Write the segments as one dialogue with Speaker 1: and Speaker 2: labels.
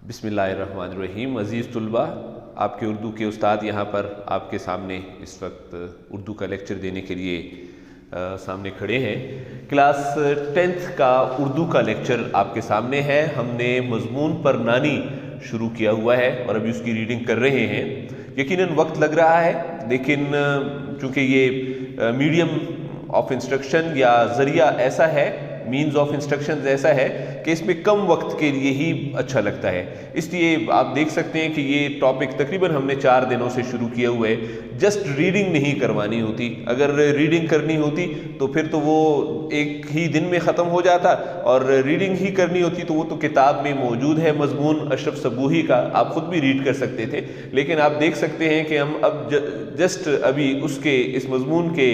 Speaker 1: بسم اللہ الرحمن الرحیم۔ عزیز طلبہ، آپ کے اردو کے استاد یہاں پر آپ کے سامنے اس وقت اردو کا لیکچر دینے کے لیے سامنے کھڑے ہیں۔ کلاس 10th کا اردو کا لیکچر آپ کے سامنے ہے۔ ہم نے مضمون پر نانی شروع کیا ہوا ہے اور ابھی اس کی ریڈنگ کر رہے ہیں۔ یقیناً وقت لگ رہا ہے، لیکن چونکہ یہ میڈیم آف انسٹرکشن یا ذریعہ ایسا ہے، مینز آف انسٹرکشن ایسا ہے کہ اس میں کم وقت کے لیے ہی اچھا لگتا ہے۔ اس لیے آپ دیکھ سکتے ہیں کہ یہ ٹاپک تقریباً ہم نے 4 دنوں سے شروع کیا ہوا ہے۔ جسٹ ریڈنگ نہیں کروانی ہوتی، اگر ریڈنگ کرنی ہوتی تو پھر تو وہ ایک ہی دن میں ختم ہو جاتا، اور ریڈنگ ہی کرنی ہوتی تو وہ تو کتاب میں موجود ہے، مضمون اشرف صبوحی کا، آپ خود بھی ریڈ کر سکتے تھے۔ لیکن آپ دیکھ سکتے ہیں کہ ہم اب جسٹ ابھی اس مضمون کے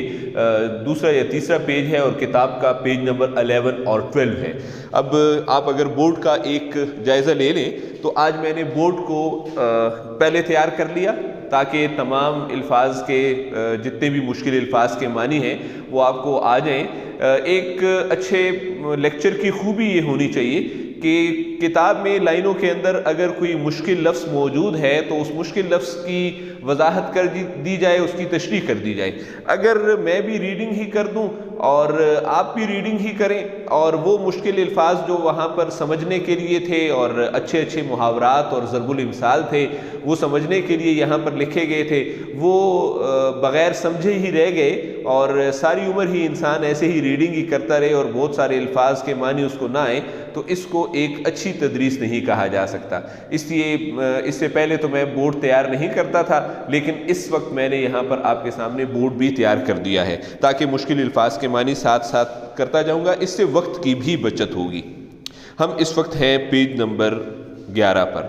Speaker 1: دوسرا یا تیسرا پیج ہے اور کتاب کا پیج نمبر 11 اور 12 ہے۔ اب آپ اگر بورڈ کا ایک جائزہ لے لیں تو آج میں نے بورڈ کو پہلے تیار کر لیا تاکہ تمام الفاظ کے جتنے بھی مشکل الفاظ کے معنی ہیں وہ آپ کو آ جائیں۔ ایک اچھے لیکچر کی خوبی یہ ہونی چاہیے کہ کتاب میں لائنوں کے اندر اگر کوئی مشکل لفظ موجود ہے تو اس مشکل لفظ کی وضاحت کر دی جائے، اس کی تشریح کر دی جائے۔ اگر میں بھی ریڈنگ ہی کر دوں اور آپ بھی ریڈنگ ہی کریں اور وہ مشکل الفاظ جو وہاں پر سمجھنے کے لیے تھے اور اچھے اچھے محاورات اور ضرب الامثال تھے وہ سمجھنے کے لیے یہاں پر لکھے گئے تھے، وہ بغیر سمجھے ہی رہ گئے اور ساری عمر ہی انسان ایسے ہی ریڈنگ ہی کرتا رہے اور بہت سارے الفاظ کے معنی اس کو نہ آئے، تو اس کو ایک اچھی تدریس نہیں کہا جا سکتا۔ اس لیے اس سے پہلے تو میں بورڈ تیار نہیں کرتا تھا، لیکن اس وقت میں نے یہاں پر آپ کے سامنے بورڈ بھی تیار کر دیا ہے تاکہ مشکل الفاظ کے معنی ساتھ ساتھ کرتا جاؤں گا، اس سے وقت کی بھی بچت ہوگی۔ ہم اس وقت ہیں پیج نمبر 11 پر،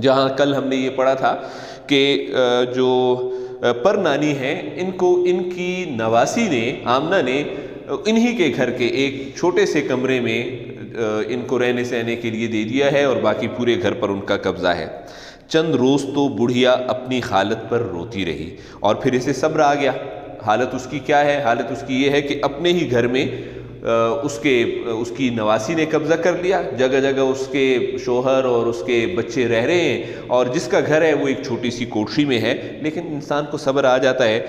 Speaker 1: جہاں کل ہم نے یہ پڑھا تھا کہ جو پر نانی ہیں ان کی نواسی نے، آمنہ نے، انہی کے گھر کے ایک چھوٹے سے کمرے میں ان کو رہنے سہنے کے لیے دے دیا ہے اور باقی پورے گھر پر ان کا قبضہ ہے۔ چند روز تو بڑھیا اپنی حالت پر روتی رہی اور پھر اسے صبر آ گیا۔ حالت اس کی کیا ہے؟ حالت اس کی یہ ہے کہ اپنے ہی گھر میں اس کی نواسی نے قبضہ کر لیا، جگہ جگہ اس کے شوہر اور اس کے بچے رہ رہے ہیں، اور جس کا گھر ہے وہ ایک چھوٹی سی کوٹھری میں ہے، لیکن انسان کو صبر آ جاتا ہے۔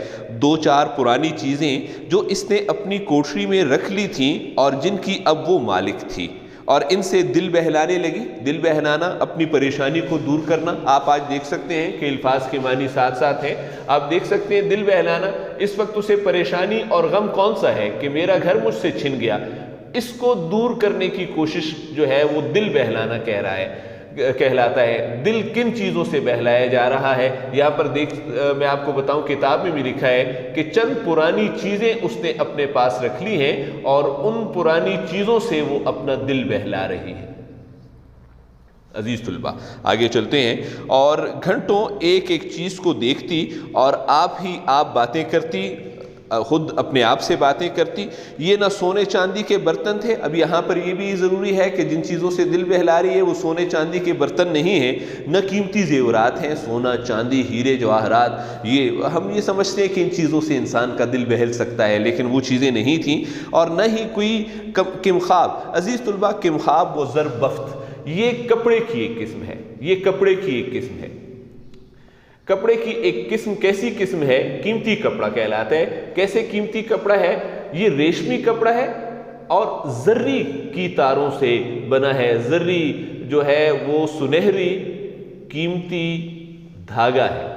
Speaker 1: 2-4 پرانی چیزیں جو اس نے اپنی کوٹھری میں رکھ لی تھیں اور جن کی اب وہ مالک تھی، اور ان سے دل بہلانے لگی۔ دل بہلانا، اپنی پریشانی کو دور کرنا۔ آپ آج دیکھ سکتے ہیں کہ الفاظ کے معنی ساتھ ساتھ ہیں۔ آپ دیکھ سکتے ہیں دل بہلانا، اس وقت اسے پریشانی اور غم کون سا ہے کہ میرا گھر مجھ سے چھن گیا، اس کو دور کرنے کی کوشش جو ہے وہ دل بہلانا کہلاتا ہے۔ دل کن چیزوں سے بہلایا جا رہا ہے؟ یہاں پر میں آپ کو بتاؤں، کتاب میں بھی لکھا ہے کہ چند پرانی چیزیں اس نے اپنے پاس رکھ لی ہیں اور ان پرانی چیزوں سے وہ اپنا دل بہلا رہی ہے۔ عزیز طلبہ، آگے چلتے ہیں۔ اور گھنٹوں ایک ایک چیز کو دیکھتی اور آپ باتیں کرتی، خود اپنے آپ سے باتیں کرتی۔ یہ نہ سونے چاندی کے برتن تھے۔ اب یہاں پر یہ بھی ضروری ہے کہ جن چیزوں سے دل بہلا رہی ہے وہ سونے چاندی کے برتن نہیں ہیں، نہ قیمتی زیورات ہیں، سونا چاندی ہیرے جواہرات، ہم یہ سمجھتے ہیں کہ ان چیزوں سے انسان کا دل بہل سکتا ہے، لیکن وہ چیزیں نہیں تھیں، اور نہ ہی کوئی کمخاب۔ عزیز طلبہ، کمخاب و ضرب بفت، یہ کپڑے کی ایک قسم ہے، یہ کپڑے کی ایک قسم ہے۔ کپڑے کی ایک قسم کیسی قسم ہے؟ قیمتی کپڑا کہلاتا ہے۔ کیسے قیمتی کپڑا ہے؟ یہ ریشمی کپڑا ہے اور زری کی تاروں سے بنا ہے۔ زری جو ہے وہ سنہری قیمتی دھاگا ہے۔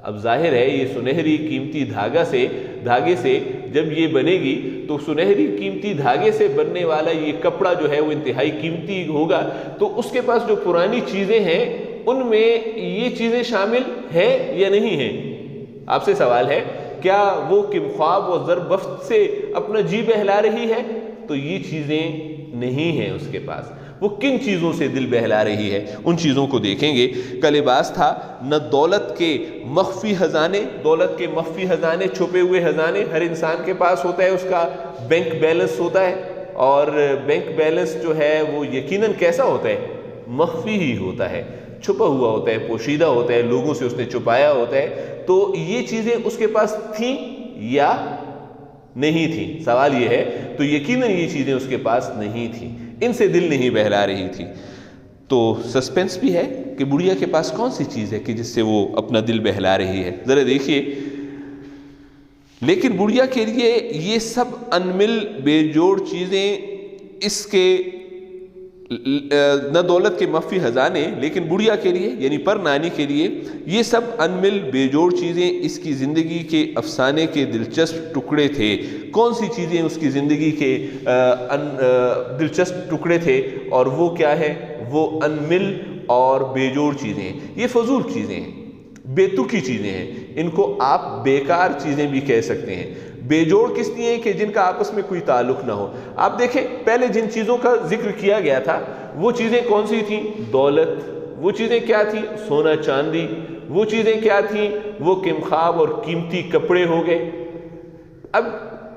Speaker 1: اب ظاہر ہے یہ سنہری قیمتی دھاگے سے جب یہ بنے گی تو سنہری قیمتی دھاگے سے بننے والا یہ کپڑا جو ہے وہ انتہائی قیمتی ہوگا، تو اس کے پاس جو پرانی چیزیں ہیں ان میں یہ چیزیں شامل ہیں یا نہیں ہیں؟ آپ سے سوال ہے، کیا وہ کمخواب و ضرب بفت سے اپنا جی بہلا رہی ہے؟ تو یہ چیزیں نہیں ہیں اس کے پاس۔ وہ کن چیزوں سے دل بہلا رہی ہے؟ ان چیزوں کو دیکھیں گے۔ کا لباس تھا نہ دولت کے مخفی خزانے، چھپے ہوئے خزانے ہر انسان کے پاس ہوتا ہے، اس کا بینک بیلنس ہوتا ہے، اور بینک بیلنس جو ہے وہ یقیناً کیسا ہوتا ہے؟ مخفی ہی ہوتا ہے، چھپا ہوا ہوتا ہے، پوشیدہ ہوتا ہے، لوگوں سے اس نے چھپایا ہوتا ہے۔ تو یہ چیزیں اس کے پاس تھیں یا نہیں تھیں؟ سوال یہ ہے۔ تو یقیناً یہ چیزیں اس کے پاس نہیں تھیں، ان سے دل نہیں بہلا رہی تھی۔ تو سسپینس بھی ہے کہ بڑھیا کے پاس کون سی چیز ہے کہ جس سے وہ اپنا دل بہلا رہی ہے. ذرا دیکھیے، لیکن بڑھیا کے لیے یہ سب انمل بے جوڑ چیزیں، اس کے نہ دولت کے مخفی خزانے، لیکن بڑھیا کے لیے یعنی پر نانی کے لیے یہ سب انمل بے جوڑ چیزیں اس کی زندگی کے افسانے کے دلچسپ ٹکڑے تھے. کون سی چیزیں اس کی زندگی کے دلچسپ ٹکڑے تھے؟ اور وہ کیا ہے؟ وہ انمل اور بے جوڑ چیزیں. یہ فضول چیزیں ہیں، بے تکی چیزیں ہیں، ان کو آپ بیکار چیزیں بھی کہہ سکتے ہیں. بے جوڑ کس لیے؟ کہ جن کا آپس میں کوئی تعلق نہ ہو. آپ دیکھیں پہلے جن چیزوں کا ذکر کیا گیا تھا وہ چیزیں کون سی تھیں؟ دولت. وہ چیزیں کیا تھیں؟ سونا چاندی. وہ چیزیں کیا تھیں؟ وہ کمخاب اور قیمتی کپڑے ہو گئے. اب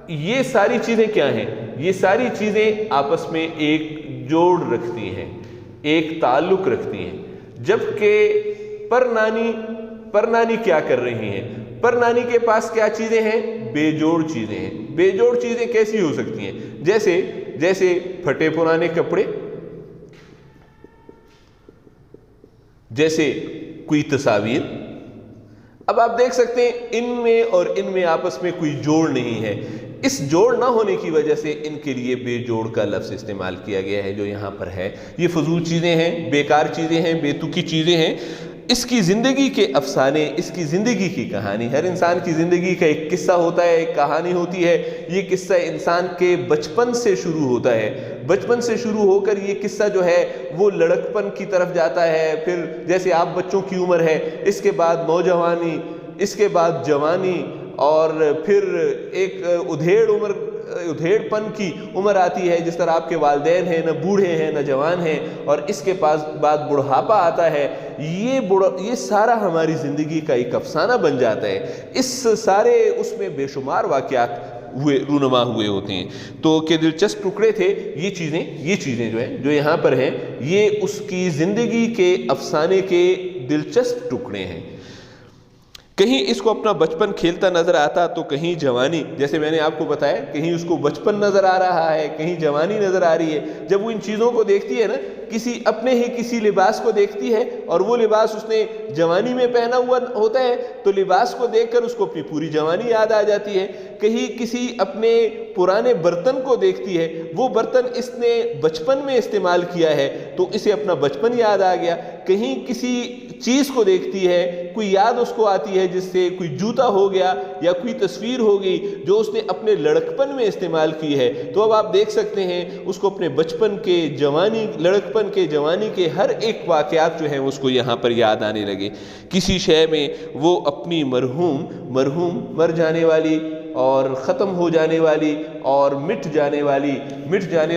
Speaker 1: یہ ساری چیزیں کیا ہیں؟ یہ ساری چیزیں آپس میں ایک جوڑ رکھتی ہیں، ایک تعلق رکھتی ہیں. جبکہ پر نانی کیا کر رہی ہیں؟ پر نانی کے پاس کیا چیزیں ہیں؟ بے جوڑ چیزیں ہیں. بے جوڑ چیزیں کیسی ہو سکتی ہیں؟ جیسے پھٹے پرانے کپڑے، جیسے کوئی تصاویر. اب آپ دیکھ سکتے ہیں ان میں آپس میں کوئی جوڑ نہیں ہے. اس جوڑ نہ ہونے کی وجہ سے ان کے لیے بے جوڑ کا لفظ استعمال کیا گیا ہے جو یہاں پر ہے. یہ فضول چیزیں ہیں، بیکار چیزیں ہیں، بے تکی چیزیں ہیں. اس کی زندگی کے افسانے، اس کی زندگی کی کہانی، ہر انسان کی زندگی کا ایک قصہ ہوتا ہے، ایک کہانی ہوتی ہے. یہ قصہ انسان کے بچپن سے شروع ہوتا ہے. بچپن سے شروع ہو کر یہ قصہ جو ہے وہ لڑکپن کی طرف جاتا ہے. پھر جیسے آپ بچوں کی عمر ہے، اس کے بعد نوجوانی، اس کے بعد جوانی، اور پھر ایک ادھیڑ پن کی عمر آتی ہے. جس طرح آپ کے والدین ہیں، نہ بوڑھے ہیں نہ جوان ہیں، اور اس کے بعد بڑھاپا آتا ہے. یہ سارا ہماری زندگی کا ایک افسانہ بن جاتا ہے. اس میں بے شمار واقعات رونما ہوئے ہوتے ہیں. تو کہ دلچسپ ٹکڑے تھے یہ چیزیں جو ہیں جو یہاں پر ہیں، یہ اس کی زندگی کے افسانے کے دلچسپ ٹکڑے ہیں. کہیں اس کو اپنا بچپن کھیلتا نظر آتا تو کہیں جوانی، جیسے میں نے آپ کو بتایا، کہیں اس کو بچپن نظر آ رہا ہے، کہیں جوانی نظر آ رہی ہے. جب وہ ان چیزوں کو دیکھتی ہے نا، کسی لباس کو دیکھتی ہے اور وہ لباس اس نے جوانی میں پہنا ہوا ہوتا ہے تو لباس کو دیکھ کر اس کو اپنی پوری جوانی یاد آ جاتی ہے. کہیں کسی اپنے پرانے برتن کو دیکھتی ہے، وہ برتن اس نے بچپن میں استعمال کیا ہے تو اسے اپنا بچپن یاد آ گیا. کہیں کسی چیز کو دیکھتی ہے، کوئی یاد اس کو آتی ہے جس سے کوئی جوتا ہو گیا یا کوئی تصویر ہو گئی جو اس نے اپنے لڑکپن میں استعمال کی ہے. تو اب آپ دیکھ سکتے ہیں اس کو اپنے بچپن کے، لڑکپن کے، جوانی کے ہر ایک واقعات جو ہیں اس کو یہاں پر یاد آنے لگے. کسی شے میں وہ اپنی مرحوم مر جانے والی اور ختم ہو جانے والی اور مٹ جانے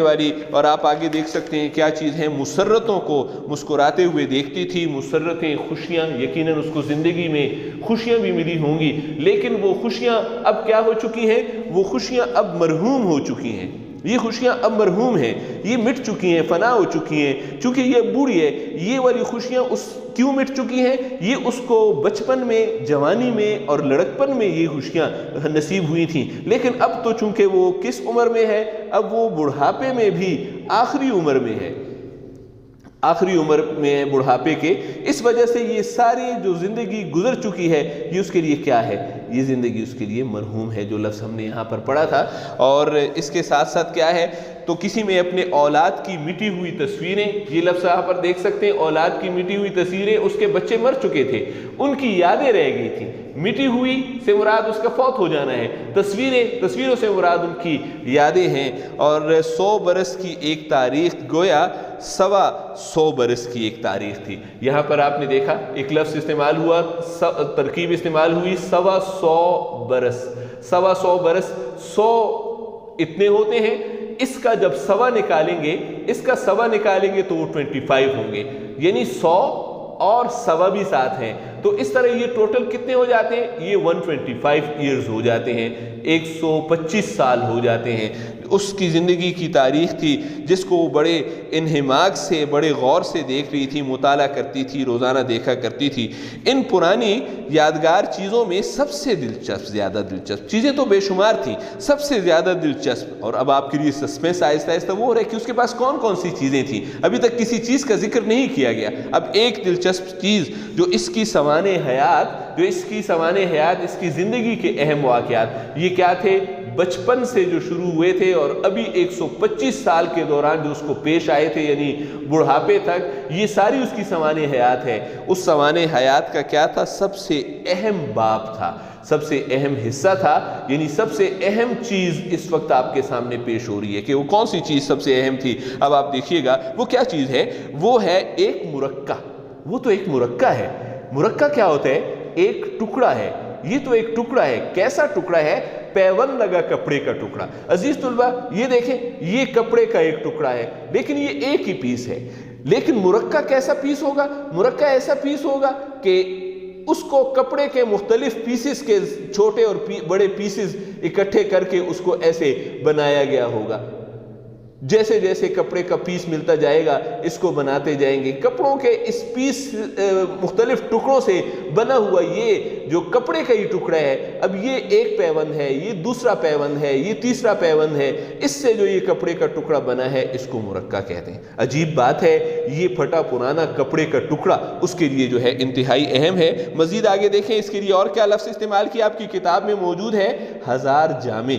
Speaker 1: والی اور آپ آگے دیکھ سکتے ہیں کیا چیز ہے. مسرتوں کو مسکراتے ہوئے دیکھتی تھی. مسرتیں، خوشیاں، یقیناً اس کو زندگی میں خوشیاں بھی ملی ہوں گی، لیکن وہ خوشیاں اب کیا ہو چکی ہیں؟ وہ خوشیاں اب مرحوم ہو چکی ہیں. یہ خوشیاں اب مرحوم ہیں، یہ مٹ چکی ہیں، فنا ہو چکی ہیں. چونکہ یہ بوڑھی ہے، یہ والی خوشیاں کیوں مٹ چکی ہیں؟ یہ اس کو بچپن میں، جوانی میں اور لڑکپن میں یہ خوشیاں نصیب ہوئی تھیں. لیکن اب تو چونکہ وہ کس عمر میں ہے؟ اب وہ بڑھاپے میں بھی آخری عمر میں ہے، بڑھاپے کے. اس وجہ سے یہ ساری جو زندگی گزر چکی ہے یہ اس کے لیے کیا ہے؟ یہ زندگی اس کے لیے مرحوم ہے، جو لفظ ہم نے یہاں پر پڑھا تھا. اور اس کے ساتھ ساتھ کیا ہے؟ تو کسی میں اپنے اولاد کی مٹی ہوئی تصویریں، یہ لفظ یہاں پر دیکھ سکتے ہیں، اولاد کی مٹی ہوئی تصویریں. اس کے بچے مر چکے تھے، ان کی یادیں رہ گئی تھیں. مٹی ہوئی سے مراد اس کا فوت ہو جانا ہے، تصویروں سے مراد ان کی یادیں ہیں. اور 100 برس کی ایک تاریخ گویا 125 برس کی ایک تاریخ تھی. یہاں پر آپ نے دیکھا ایک لفظ استعمال ہوا، ترکیب استعمال ہوئی 125 برس. 125 100 اتنے ہوتے ہیں. اس کا جب سوا نکالیں گے تو وہ 25 ہوں گے. یعنی 100 اور سوا بھی ساتھ ہیں تو اس طرح یہ ٹوٹل کتنے ہو جاتے ہیں؟ یہ 125 ایئرز ہو جاتے ہیں، 125 سال ہو جاتے ہیں۔ اس کی زندگی کی تاریخ تھی جس کو وہ بڑے انہماک سے، بڑے غور سے دیکھ رہی تھی، مطالعہ کرتی تھی، روزانہ دیکھا کرتی تھی۔ ان پرانی یادگار چیزوں میں سب سے دلچسپ، زیادہ دلچسپ چیزیں تو بے شمار تھیں، سب سے زیادہ دلچسپ، اور اب آپ کے لیے سسپینس آہستہ آہستہ وہ ہو رہا ہے کہ اس کے پاس کون کون سی چیزیں تھیں۔ ابھی تک کسی چیز کا ذکر نہیں کیا گیا، اب ایک دلچسپ چیز جو اس کی سوانح حیات، اس کی زندگی کے اہم واقعات، یہ کیا تھے؟ بچپن سے جو شروع ہوئے تھے اور ابھی 125 سال کے دوران جو اس کو پیش آئے تھے، یعنی بڑھاپے تک، یہ ساری اس کی سوانح حیات ہے۔ اس سوانح حیات کا کیا تھا؟ سب سے اہم باب تھا، سب سے اہم حصہ تھا، یعنی سب سے اہم چیز اس وقت آپ کے سامنے پیش ہو رہی ہے کہ وہ کون سی چیز سب سے اہم تھی۔ اب آپ دیکھیے گا وہ کیا چیز ہے، وہ ہے ایک مرکہ۔ وہ تو ایک مرکہ ہے۔ مرکہ کیا ہوتا ہے؟ ایک ٹکڑا ہے۔ یہ تو ایک ٹکڑا ہے۔ کیسا ٹکڑا ہے؟ پیون لگا کپڑے کا ٹکڑا۔ عزیز طلبہ یہ دیکھیں، یہ کپڑے کا ایک ٹکڑا ہے لیکن یہ ایک ہی پیس ہے۔ لیکن مرکہ کیسا پیس ہوگا؟ مرکہ ایسا پیس ہوگا کہ اس کو کپڑے کے مختلف پیسز کے چھوٹے اور بڑے پیسز اکٹھے کر کے اس کو ایسے بنایا گیا ہوگا۔ جیسے جیسے کپڑے کا پیس ملتا جائے گا اس کو بناتے جائیں گے۔ کپڑوں کے اس پیس مختلف ٹکڑوں سے بنا ہوا یہ جو کپڑے کا یہ ٹکڑا ہے، اب یہ ایک پیوند ہے، یہ دوسرا پیوند ہے، یہ تیسرا پیوند ہے، اس سے جو یہ کپڑے کا ٹکڑا بنا ہے اس کو مرکہ کہتے ہیں۔ عجیب بات ہے، یہ پھٹا پرانا کپڑے کا ٹکڑا اس کے لیے جو ہے انتہائی اہم ہے۔ مزید آگے دیکھیں اس کے لیے اور کیا لفظ استعمال کیا آپ کی کتاب میں موجود ہے؟ ہزار جامے۔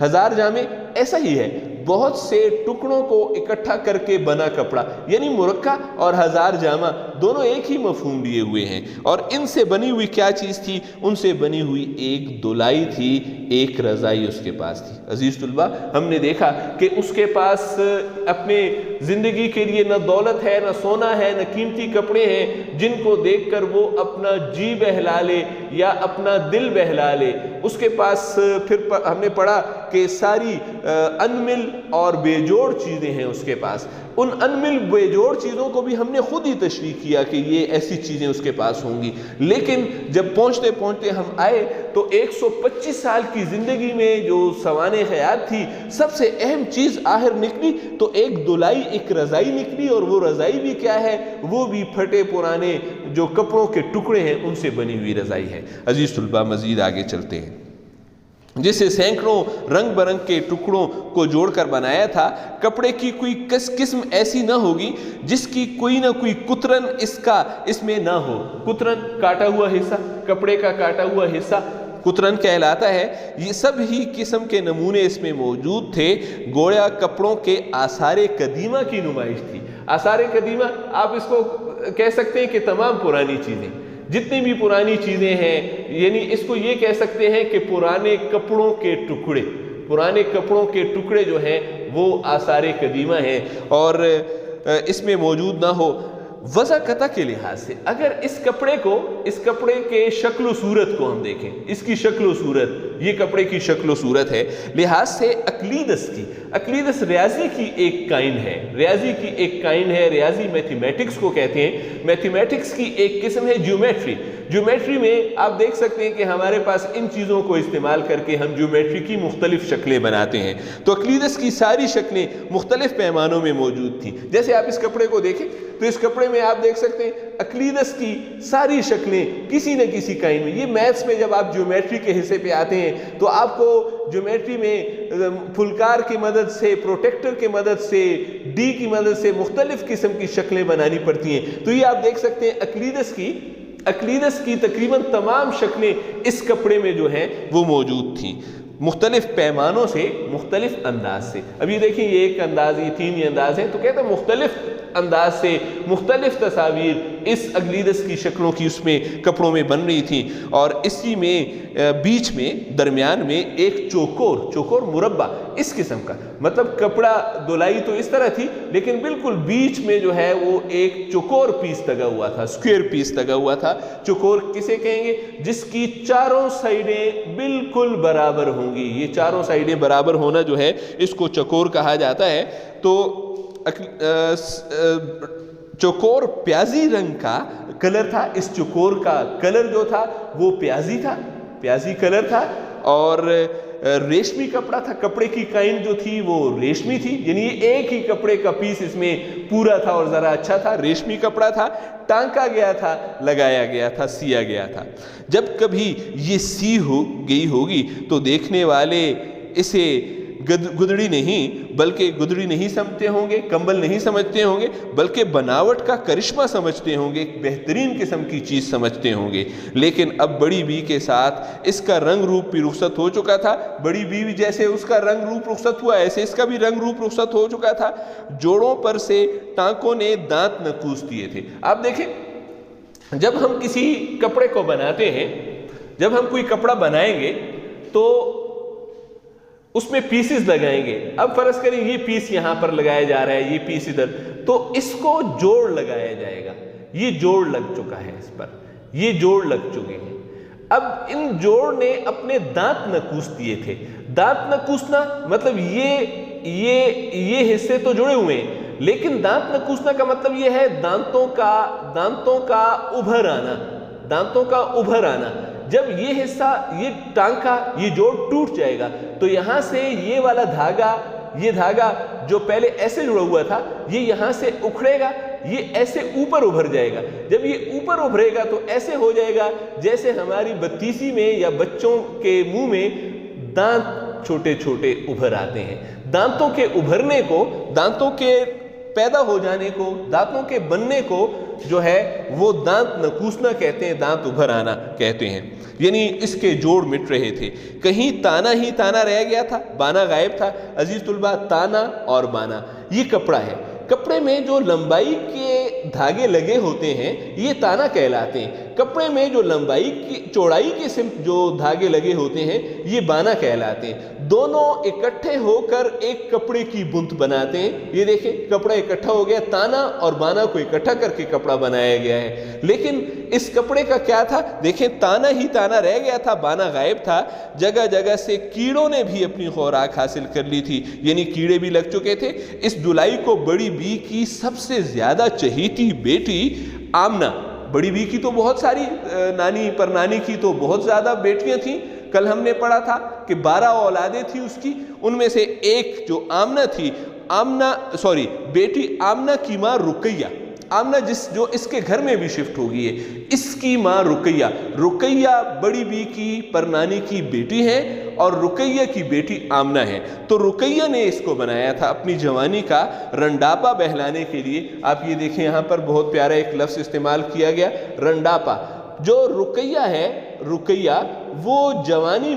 Speaker 1: ہزار جامے ایسا ہی ہے، بہت سے ٹکڑوں کو اکٹھا کر کے بنا کپڑا، یعنی مرکہ اور ہزار جامہ دونوں ایک ہی مفہوم لیے ہوئے ہیں۔ اور ان سے بنی ہوئی کیا چیز تھی؟ ان سے بنی ہوئی ایک دلائی تھی، ایک رضائی اس کے پاس تھی۔ عزیز طلبہ ہم نے دیکھا کہ اس کے پاس اپنے زندگی کے لیے نہ دولت ہے، نہ سونا ہے، نہ قیمتی کپڑے ہیں جن کو دیکھ کر وہ اپنا جی بہلا لے یا اپنا دل بہلا لے۔ اس کے پاس پھر ہم نے پڑھا کہ ساری انمل اور بے جوڑ چیزیں ہیں اس کے پاس۔ ان انمل بے جوڑ چیزوں کو بھی ہم نے خود ہی تشریح کیا کہ یہ ایسی چیزیں اس کے پاس ہوں گی، لیکن جب پہنچتے پہنچتے ہم آئے تو 125 سال کی زندگی میں جو سوانح حیات تھی، سب سے اہم چیز آخر نکلی تو ایک دلائی، ایک رضائی نکلی، اور وہ رضائی بھی کیا ہے؟ وہ بھی پھٹے پرانے جو کپڑوں کے ٹکڑے ہیں ان سے بنی ہوئی رضائی ہے۔ عزیز طلبہ مزید آگے چلتے ہیں۔ جسے سینکڑوں رنگ برنگ کے ٹکڑوں کو جوڑ کر بنایا تھا، کپڑے کی کوئی قسم ایسی نہ ہوگی جس کی کوئی نہ کوئی کترن اس میں نہ ہو۔ کترن کاٹا ہوا حصہ، کپڑے کا کاٹا ہوا حصہ کترن کہلاتا ہے۔ یہ سب ہی قسم کے نمونے اس میں موجود تھے، گویا کپڑوں کے آثار قدیمہ کی نمائش تھی۔ آثار قدیمہ آپ اس کو کہہ سکتے ہیں کہ تمام پرانی چیزیں، جتنی بھی پرانی چیزیں ہیں، یعنی اس کو یہ کہہ سکتے ہیں کہ پرانے کپڑوں کے ٹکڑے، پرانے کپڑوں کے ٹکڑے جو ہیں وہ آثار قدیمہ ہیں، اور اس میں موجود نہ ہو۔ وضاقتہ کے لحاظ سے اگر اس کپڑے کے شکل و صورت کو ہم دیکھیں، اس کی شکل و صورت، یہ کپڑے کی شکل و صورت ہے، لحاظ سے اقلیدس ریاضی کی ایک کائن ہے، ریاضی میتھمیٹکس کو کہتے ہیں۔ میتھمیٹکس کی ایک قسم ہے جیومیٹری میں آپ دیکھ سکتے ہیں کہ ہمارے پاس ان چیزوں کو استعمال کر کے ہم جیومیٹری کی مختلف شکلیں بناتے ہیں، تو اقلیدس کی ساری شکلیں مختلف پیمانوں میں موجود تھیں۔ جیسے آپ اس کپڑے کو دیکھیں تو اس کپڑے میں آپ دیکھ سکتے ہیں اقلیدس کی ساری شکلیں کسی نہ کسی کائن میں۔ یہ میتھس میں جب آپ جیومیٹری کے حصے پہ آتے ہیں تو آپ کو جیومیٹری میں پھلکار کی مدد سے، پروٹیکٹر کی مدد سے، ڈی کی مدد سے مختلف قسم کی شکلیں بنانی پڑتی ہیں۔ تو یہ آپ دیکھ سکتے ہیں اقلیدس کی تقریباً تمام شکلیں اس کپڑے میں جو ہیں وہ موجود تھیں، مختلف پیمانوں سے، مختلف انداز سے۔ اب یہ دیکھیں، یہ ایک انداز، یہ تین ہی انداز ہیں، تو کہتے ہیں مختلف انداز سے مختلف تصاویر اس اقلیدس کی شکلوں کی اس میں کپڑوں میں بن رہی تھیں، اور اسی میں بیچ میں درمیان میں ایک چوکور مربع اس قسم کا، مطلب کپڑا دلائی تو اس طرح تھی لیکن بالکل بیچ میں جو ہے وہ ایک چوکور پیس لگا ہوا تھا، اسکوئر پیس لگا ہوا تھا۔ چوکور کسے کہیں گے؟ جس کی چاروں سائیڈیں بالکل برابر ہوں گی۔ یہ چاروں سائیڈیں برابر ہونا جو ہے اس کو چوکور کہا جاتا ہے۔ تو چوکور پیازی رنگ کا کلر تھا، اس چوکور کا کلر جو تھا وہ پیازی تھا، پیازی کلر تھا، اور ریشمی کپڑا تھا، کپڑے کی کائنڈ جو تھی وہ ریشمی تھی، یعنی ایک ہی کپڑے کا پیس اس میں پورا تھا اور ذرا اچھا تھا، ریشمی کپڑا تھا، ٹانکا گیا تھا، لگایا گیا تھا، سیا گیا تھا۔ جب کبھی یہ سی ہو گئی ہوگی تو دیکھنے والے اسے گدڑی نہیں سمجھتے ہوں گے، کمبل نہیں سمجھتے ہوں گے، بلکہ بناوٹ کا کرشمہ سمجھتے ہوں گے، ایک بہترین قسم کی چیز سمجھتے ہوں گے۔ لیکن اب بڑی بی کے ساتھ اس کا رنگ روپ بھی رخصت ہو چکا تھا، بڑی بی جیسے اس کا رنگ روپ رخصت ہوا ایسے اس کا بھی رنگ روپ رخصت ہو چکا تھا۔ جوڑوں پر سے ٹانکوں نے دانت نکوس دیے تھے۔ آپ دیکھیں، جب ہم کسی کپڑے کو بناتے ہیں، جب ہم کوئی کپڑا بنائیں گے تو اس میں پیسز لگائیں گے۔ اب فرض کریں یہ پیس یہاں پر لگایا جا رہا ہے، یہ پیس ادھر، تو اس کو جوڑ لگایا جائے گا۔ یہ جوڑ لگ چکا ہے، اس پر یہ جوڑ لگ چکے ہیں۔ اب ان جوڑ نے اپنے دانت نکوس دیے تھے۔ دانت نکوسنا مطلب یہ حصے تو جڑے ہوئے ہیں، لیکن دانت نکوسنا کا مطلب یہ ہے دانتوں کا ابھر آنا، دانتوں کا ابھر آنا۔ جب یہ حصہ، یہ ٹانکا، یہ جوڑ ٹوٹ جائے گا تو یہاں سے یہ والا دھاگا جو پہلے ایسے جڑا ہوا تھا، یہ یہاں سے اکھڑے گا، یہ ایسے اوپر ابھر جائے گا۔ جب یہ اوپر ابھرے گا تو ایسے ہو جائے گا جیسے ہماری بتیسی میں یا بچوں کے منہ میں دانت چھوٹے چھوٹے ابھر آتے ہیں۔ دانتوں کے ابھرنے کو، دانتوں کے پیدا ہو جانے کو، دانتوں کے بننے کو جو ہے وہ دانت نکوسنا کہتے ہیں، دانت ابھر آنا کہتے ہیں۔ یعنی اس کے جوڑ مٹ رہے تھے، کہیں تانا ہی تانا رہ گیا تھا، بانا غائب تھا۔ عزیز طلبہ، تانا اور بانا یہ کپڑا ہے، کپڑے میں جو لمبائی کے دھاگے لگے ہوتے ہیں یہ تانا کہلاتے ہیں، کپڑے میں جو لمبائی کی چوڑائی کے سمت جو دھاگے لگے ہوتے ہیں یہ بانا کہلاتے ہیں۔ دونوں اکٹھے ہو کر ایک کپڑے کی بنت بناتے ہیں۔ یہ دیکھیں، کپڑا اکٹھا ہو گیا، تانا اور بانا کو اکٹھا کر کے کپڑا بنایا گیا ہے۔ لیکن اس کپڑے کا کیا تھا؟ دیکھیں، تانا ہی تانا رہ گیا تھا، بانا غائب تھا۔ جگہ جگہ سے کیڑوں نے بھی اپنی خوراک حاصل کر لی تھی، یعنی کیڑے بھی لگ چکے تھے۔ اس دلائی کو بڑی بی کی سب سے زیادہ چہیتی بیٹی آمنہ، بڑی بی کی تو بہت ساری نانی پر نانی کی تو بہت زیادہ بیٹیاں تھیں، کل ہم نے پڑھا تھا کہ 12 اولادیں تھیں اس کی، ان میں سے ایک جو آمنہ تھی، بیٹی آمنہ کی ماں رقیہ، آمنہ جو اس کے گھر میں بھی شفٹ ہو گئی ہے، اس کی ماں رقیہ بڑی بی کی پرنانی کی بیٹی ہے اور رقیہ کی بیٹی آمنہ ہے۔ تو رقیہ نے اس کو بنایا تھا اپنی جوانی کا رنڈاپا بہلانے کے لیے۔ آپ یہ دیکھیں، یہاں پر بہت پیارا ایک لفظ استعمال کیا گیا، رنڈاپا۔ جو رقیہ ہے، رقیہ وہ جوانی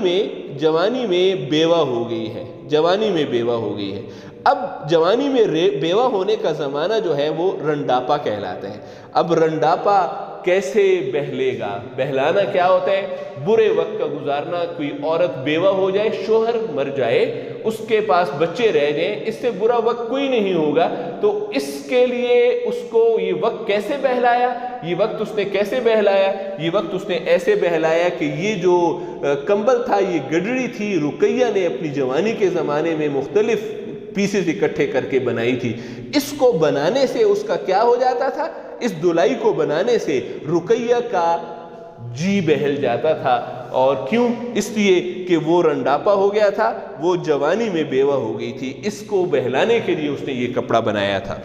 Speaker 1: میں بیوہ ہو گئی ہے، جوانی میں بیوہ ہو گئی ہے۔ اب جوانی میں بیوہ ہونے کا زمانہ جو ہے وہ رنڈاپا کہلاتا ہے۔ اب رنڈاپا کیسے بہلے گا؟ بہلانا کیا ہوتا ہے؟ برے وقت کا گزارنا۔ کوئی عورت بیوہ ہو جائے، شوہر مر جائے، اس کے پاس بچے رہ جائیں، اس سے برا وقت کوئی نہیں ہوگا، تو اس کے لیے اس کو یہ وقت کیسے بہلایا؟ یہ وقت اس نے کیسے بہلایا؟ یہ وقت اس نے ایسے بہلایا کہ یہ جو کمبل تھا، یہ گڈڑی تھی، رقیہ نے اپنی جوانی کے زمانے میں مختلف پیسز اکٹھے کر کے بنائی تھی۔ اس کو بنانے سے اس کا کیا ہو جاتا تھا؟ اس دلائی کو بنانے سے رقیہ کا جی بہل جاتا تھا۔ اور کیوں؟ اس لیے کہ وہ رنڈاپا ہو گیا تھا، وہ جوانی میں بیوہ ہو گئی تھی، اس کو بہلانے کے لیے اس نے یہ کپڑا بنایا تھا،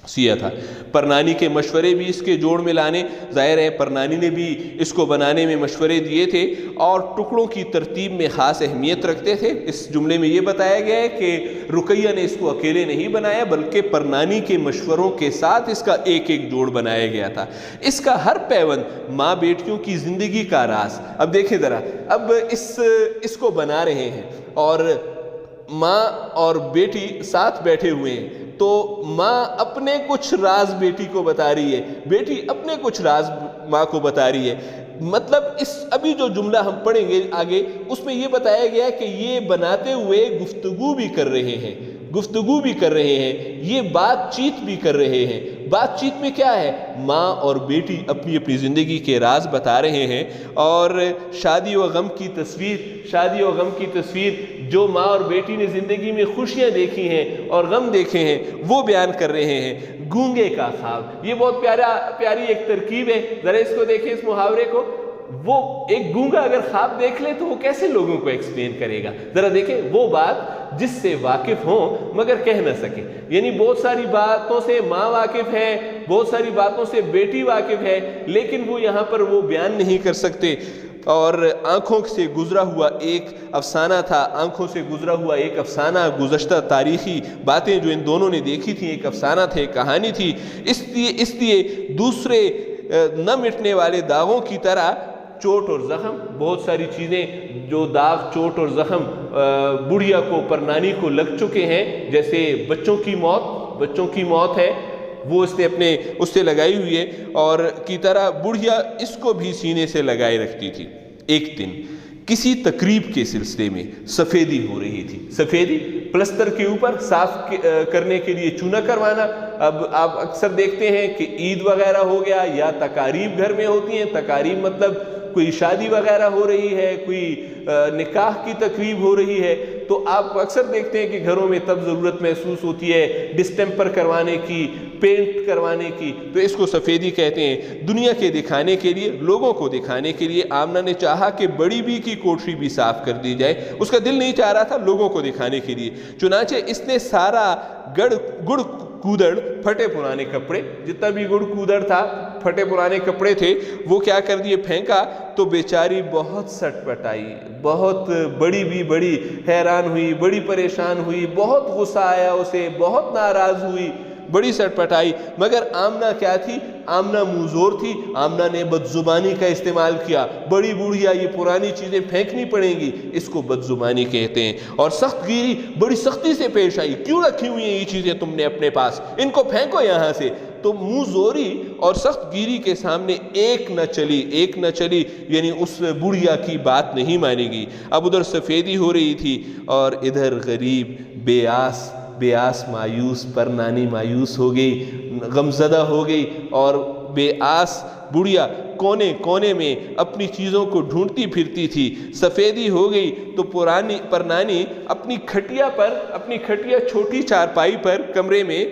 Speaker 1: سیا تھا۔ پرنانی کے مشورے بھی اس کے جوڑ میں لانے، ظاہر ہے پرنانی نے بھی اس کو بنانے میں مشورے دیے تھے اور ٹکڑوں کی ترتیب میں خاص اہمیت رکھتے تھے۔ اس جملے میں یہ بتایا گیا ہے کہ رقیہ نے اس کو اکیلے نہیں بنایا، بلکہ پرنانی کے مشوروں کے ساتھ اس کا ایک ایک جوڑ بنایا گیا تھا۔ اس کا ہر پیوند ماں بیٹیوں کی زندگی کا راز۔ اب دیکھیں ذرا، اب اس کو بنا رہے ہیں اور ماں اور بیٹی ساتھ بیٹھے ہوئے ہیں، تو ماں اپنے کچھ راز بیٹی کو بتا رہی ہے، بیٹی اپنے کچھ راز ماں کو بتا رہی ہے۔ مطلب ابھی جو جملہ ہم پڑھیں گے آگے، اس میں یہ بتایا گیا ہے کہ یہ بناتے ہوئے گفتگو بھی کر رہے ہیں، یہ بات چیت بھی کر رہے ہیں، بات چیت میں کیا ہے؟ ماں اور بیٹی اپنی اپنی زندگی کے راز بتا رہے ہیں، اور شادی و غم کی تصویر جو ماں اور بیٹی نے زندگی میں خوشیاں دیکھی ہیں اور غم دیکھے ہیں وہ بیان کر رہے ہیں۔ گونگے کا خواب، یہ بہت پیاری ایک ترکیب ہے، ذرا اس کو دیکھیں، اس محاورے کو۔ وہ ایک گونگا اگر خواب دیکھ لے تو وہ کیسے لوگوں کو ایکسپلین کرے گا؟ ذرا دیکھیں، وہ بات جس سے واقف ہوں مگر کہہ نہ سکے، یعنی بہت ساری باتوں سے ماں واقف ہے، بہت ساری باتوں سے بیٹی واقف ہے، لیکن وہ یہاں پر وہ بیان نہیں کر سکتے۔ اور آنکھوں سے گزرا ہوا ایک افسانہ تھا، گزشتہ تاریخی باتیں جو ان دونوں نے دیکھی تھیں، ایک افسانہ تھا، ایک کہانی تھی۔ اس لیے دوسرے نہ مٹنے والے داغوں کی طرح چوٹ اور زخم، بہت ساری چیزیں جو داغ، چوٹ اور زخم بڑھیا کو، پرنانی کو لگ چکے ہیں، جیسے بچوں کی موت ہے، وہ اس سے لگائی ہوئی ہے، اور کی طرح بڑھیا اس کو بھی سینے سے لگائے رکھتی تھی۔ ایک دن کسی تقریب کے سلسلے میں سفیدی ہو رہی تھی۔ سفیدی پلستر کے اوپر صاف کرنے کے لیے چونا کروانا۔ اب آپ اکثر دیکھتے ہیں کہ عید وغیرہ ہو گیا یا تقاریب گھر میں ہوتی ہیں، تقاریب مطلب کوئی شادی وغیرہ ہو رہی ہے، کوئی نکاح کی تقریب ہو رہی ہے، تو آپ اکثر دیکھتے ہیں کہ گھروں میں تب ضرورت محسوس ہوتی ہے ڈسٹمپر کروانے کی، پینٹ کروانے کی، تو اس کو سفیدی کہتے ہیں۔ دنیا کے دکھانے کے لیے، لوگوں کو دکھانے کے لیے آمنہ نے چاہا کہ بڑی بی کی کوٹری بھی صاف کر دی جائے۔ اس کا دل نہیں چاہ رہا تھا، لوگوں کو دکھانے کے لیے، چنانچہ اس نے سارا گڑ کودڑ، پھٹے پرانے کپڑے، جتنا بھی گڑ کودڑ تھا، پھٹے پرانے کپڑے تھے، وہ کیا کر دیے، پھینکا۔ تو بیچاری بہت سٹ پٹائی، بہت بڑی حیران ہوئی، بڑی پریشان ہوئی، بہت غصہ آیا اسے، بہت ناراض ہوئی، بڑی سٹ پٹائی۔ مگر آمنہ کیا تھی؟ آمنہ منظور تھی۔ آمنہ نے بدزبانی کا استعمال کیا، بڑی بوڑھیا یہ پرانی چیزیں پھینکنی پڑیں گی، اس کو بدزبانی کہتے ہیں، اور سخت گیری، بڑی سختی سے پیش آئی۔ کیوں رکھی ہوئی ہیں یہ چیزیں تم نے اپنے پاس؟ ان کو پھینکو یہاں سے۔ تو منہ زوری اور سخت گیری کے سامنے ایک نہ چلی، یعنی اس بڑھیا کی بات نہیں مانے گی۔ اب ادھر سفیدی ہو رہی تھی اور ادھر غریب بے آس مایوس پرنانی مایوس ہو گئی، غمزدہ ہو گئی، اور بے آس بڑھیا کونے میں اپنی چیزوں کو ڈھونڈتی پھرتی تھی۔ سفیدی ہو گئی تو پرنانی اپنی کھٹیا چھوٹی چارپائی پر کمرے میں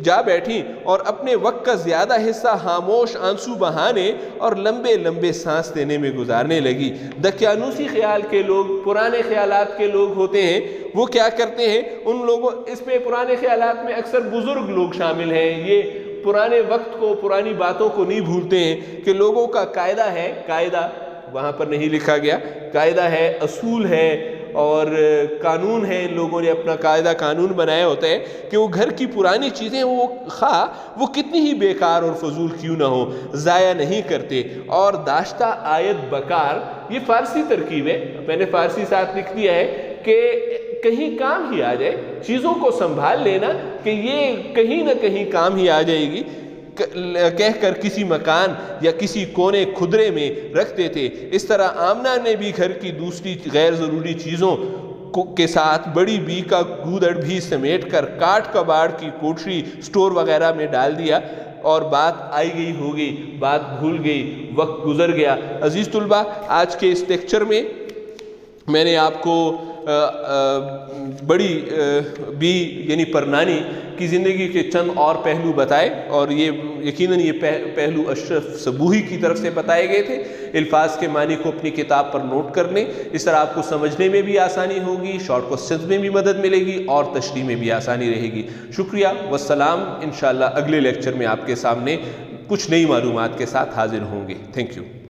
Speaker 1: جا بیٹھی اور اپنے وقت کا زیادہ حصہ خاموش آنسو بہانے اور لمبے سانس لینے میں گزارنے لگی۔ دقیانوسی خیال کے لوگ، پرانے خیالات کے لوگ ہوتے ہیں، وہ کیا کرتے ہیں، ان لوگوں، اس میں پرانے خیالات میں اکثر بزرگ لوگ شامل ہیں، یہ پرانے وقت کو، پرانی باتوں کو نہیں بھولتے ہیں، کہ لوگوں کا قاعدہ وہاں پر نہیں لکھا گیا، قاعدہ ہے، اصول ہے اور قانون ہے، لوگوں نے اپنا قاعدہ قانون بنایا ہوتا ہے کہ وہ گھر کی پرانی چیزیں وہ کتنی ہی بیکار اور فضول کیوں نہ ہو، ضائع نہیں کرتے۔ اور داشتہ آیت بکار، یہ فارسی ترکیب ہے، میں نے فارسی ساتھ لکھ دیا ہے کہ کہیں کام ہی آ جائے، چیزوں کو سنبھال لینا کہ یہ کہیں نہ کہیں کام ہی آ جائے گی، کہہ کر کسی مکان یا کسی کونے کھدرے میں رکھ دیتے۔ اس طرح آمنہ نے بھی گھر کی دوسری غیر ضروری چیزوں کے ساتھ بڑی بی کا گودڑ بھی سمیٹ کر کاٹ کباڑ کی کوٹری سٹور وغیرہ میں ڈال دیا، اور بات آئی گئی ہو گئی، بات بھول گئی، وقت گزر گیا۔ عزیز طلبہ، آج کے اس لیکچر میں میں نے آپ کو بڑی بی یعنی پرنانی کی زندگی کے چند اور پہلو بتائے، اور یہ یقیناً یہ پہلو اشرف صبوحی کی طرف سے بتائے گئے تھے۔ الفاظ کے معنی کو اپنی کتاب پر نوٹ کر لیں، اس طرح آپ کو سمجھنے میں بھی آسانی ہوگی، شارٹ کوسچنز میں بھی مدد ملے گی اور تشریح میں بھی آسانی رہے گی۔ شکریہ والسلام۔ انشاءاللہ اگلے لیکچر میں آپ کے سامنے کچھ نئی معلومات کے ساتھ حاضر ہوں گے۔ Thank you.